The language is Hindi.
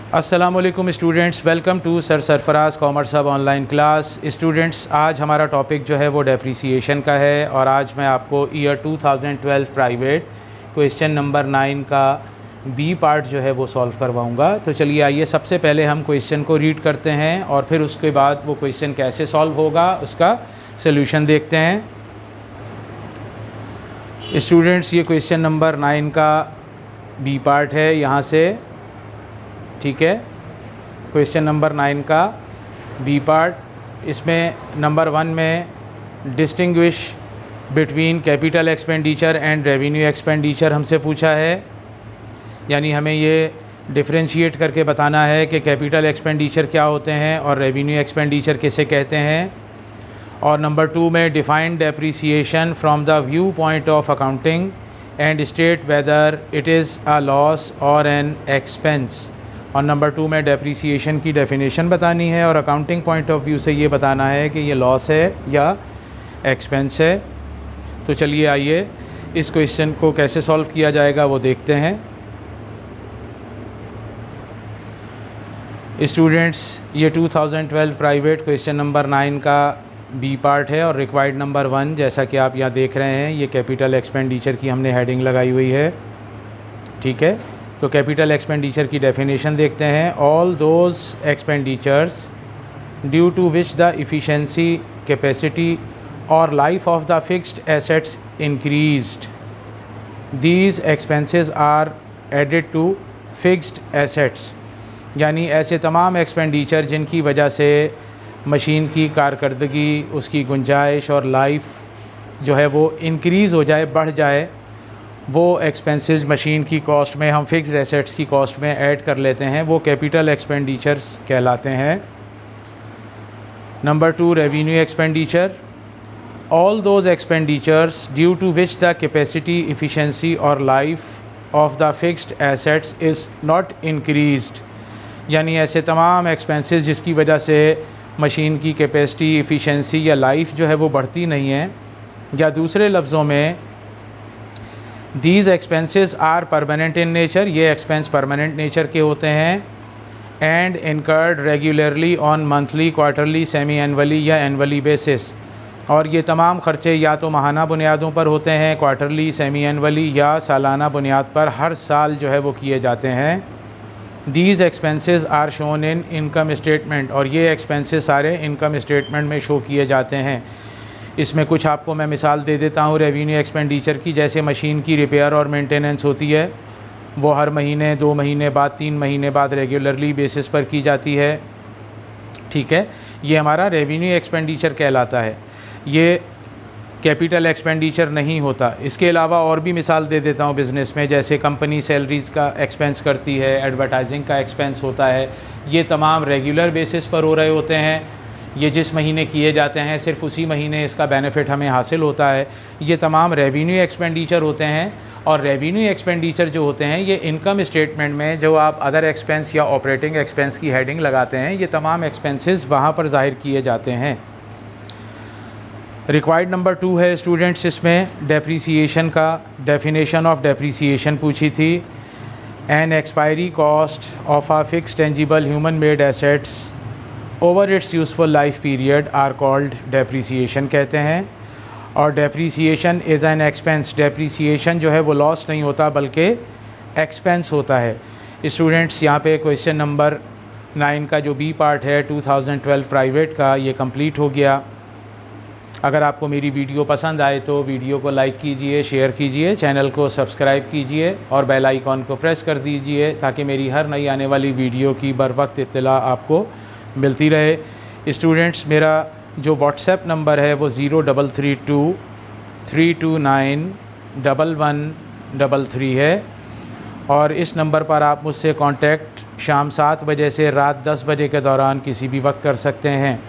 अस्सलामुअलैकुम students, welcome to sir Sarfaraz commerce hub online class. Students, आज हमारा टॉपिक जो है वो डेप्रिसिएशन का है और आज मैं आपको ईयर 2012 प्राइवेट क्वेश्चन नंबर 9 का बी पार्ट जो है वो सॉल्व करवाऊंगा। तो चलिए आइए सबसे पहले हम क्वेश्चन को रीड करते हैं और फिर उसके बाद वो क्वेश्चन कैसे सॉल्व होगा उसका सल्यूशन देखते हैं। स्टूडेंट्स, ये क्वेश्चन नंबर 9 का बी पार्ट है यहाँ से, ठीक है। क्वेश्चन नंबर 9 का बी पार्ट, इसमें नंबर 1 में distinguish between capital expenditure and revenue expenditure हमसे पूछा है, यानी हमें ये डिफरेंशिएट करके बताना है कि कैपिटल एक्सपेंडिचर क्या होते हैं और रेवेन्यू एक्सपेंडिचर किसे कहते हैं। और नंबर 2 में define depreciation from the view point of accounting and state whether it is a loss और एन एक्सपेंस। और नंबर 2 में डेप्रिसिएशन की डेफिनेशन बतानी है और अकाउंटिंग पॉइंट ऑफ व्यू से ये बताना है कि ये लॉस है या एक्सपेंस है। तो चलिए आइए इस क्वेश्चन को कैसे सॉल्व किया जाएगा वो देखते हैं। स्टूडेंट्स, ये 2012 प्राइवेट क्वेश्चन नंबर 9 का बी पार्ट है और रिक्वायर्ड नंबर 1 जैसा कि आप यहाँ देख रहे हैं, ये कैपिटल एक्सपेंडिचर की हमने हेडिंग लगाई हुई है, ठीक है। तो कैपिटल एक्सपेंडिचर की डेफिनेशन देखते हैं। All those expenditures due to which the efficiency, capacity और life of the fixed assets increased, these expenses are added to fixed assets. यानी ऐसे तमाम एक्सपेंडिचर जिनकी वजह से मशीन की कारकर्दगी, उसकी गुंजाइश और लाइफ जो है वो इंक्रीज़ हो जाए, बढ़ जाए, वो एक्सपेंसेस मशीन की कॉस्ट में हम फिक्स्ड एसेट्स की कॉस्ट में ऐड कर लेते हैं, वो कैपिटल एक्सपेंडिचर्स कहलाते हैं। Number 2 revenue expenditure, all those expenditures due to which the capacity, efficiency और life of the fixed assets is not increased. यानी ऐसे तमाम एक्सपेंसेस जिसकी वजह से मशीन की कैपेसिटी, इफ़िशेंसी या लाइफ जो है वो बढ़ती नहीं है, या दूसरे लफ्ज़ों में these expenses are permanent in nature, ये एक्सपेंस परमानेंट नेचर के होते हैं, and incurred regularly on monthly, quarterly, semi annually या एनअली बेसिस। और ये तमाम ख़र्चे या तो माहाना बुनियादों पर होते हैं, क्वार्टरली, सेमी एनअली या सालाना बुनियाद पर हर साल जो है वो किए जाते हैं। These expenses are shown in income statement, और ये एक्सपेंसेस सारे इनकम स्टेटमेंट में शो किए जाते हैं। इसमें कुछ आपको मैं मिसाल दे देता हूँ रेवेन्यू एक्सपेंडिचर की। जैसे मशीन की रिपेयर और मेंटेनेंस होती है, वो हर महीने, 2 महीने बाद, 3 महीने बाद रेगुलरली बेसिस पर की जाती है, ठीक है। ये हमारा रेवेन्यू एक्सपेंडिचर कहलाता है, ये कैपिटल एक्सपेंडिचर नहीं होता। इसके अलावा और भी मिसाल दे देता हूँ बिज़नेस में, जैसे कंपनी सैलरीज़ का एक्सपेंस करती है, एडवर्टाइजिंग का एक्सपेंस होता है, ये तमाम रेगुलर बेसिस पर हो रहे होते हैं। ये जिस महीने किए जाते हैं सिर्फ उसी महीने इसका बेनिफिट हमें हासिल होता है। ये तमाम रेवेन्यू एक्सपेंडिचर होते हैं। और रेवेन्यू एक्सपेंडिचर जो होते हैं ये इनकम स्टेटमेंट में जो आप अदर एक्सपेंस या ऑपरेटिंग एक्सपेंस की हेडिंग लगाते हैं, ये तमाम एक्सपेंसेस वहाँ पर ज़ाहिर किए जाते हैं। रिक्वायर्ड नंबर 2 है स्टूडेंट्स, इसमें डेप्रिसिएशन का डेफिनेशन ऑफ डेप्रिसिएशन पूछी थी। An expiry cost of a fix tangible human made assets over its useful life period are called depreciation कहते हैं। और depreciation is an expense, depreciation जो है वो लॉस नहीं होता बल्कि एक्सपेंस होता है। स्टूडेंट्स, यहाँ पे क्वेश्चन नंबर 9 का जो बी पार्ट है 2012 प्राइवेट का, ये कंप्लीट हो गया। अगर आपको मेरी वीडियो पसंद आए तो वीडियो को लाइक कीजिए, शेयर कीजिए, चैनल को सब्सक्राइब कीजिए और बेल आइकॉन को प्रेस कर दीजिए ताकि मेरी हर नई आने वाली वीडियो की बर वक्त इत्तला आपको मिलती रहे। स्टूडेंट्स, मेरा जो व्हाट्सएप नंबर है वो 0323291133 है और इस नंबर पर आप मुझसे कांटेक्ट शाम 7 बजे से रात 10 बजे के दौरान किसी भी वक्त कर सकते हैं।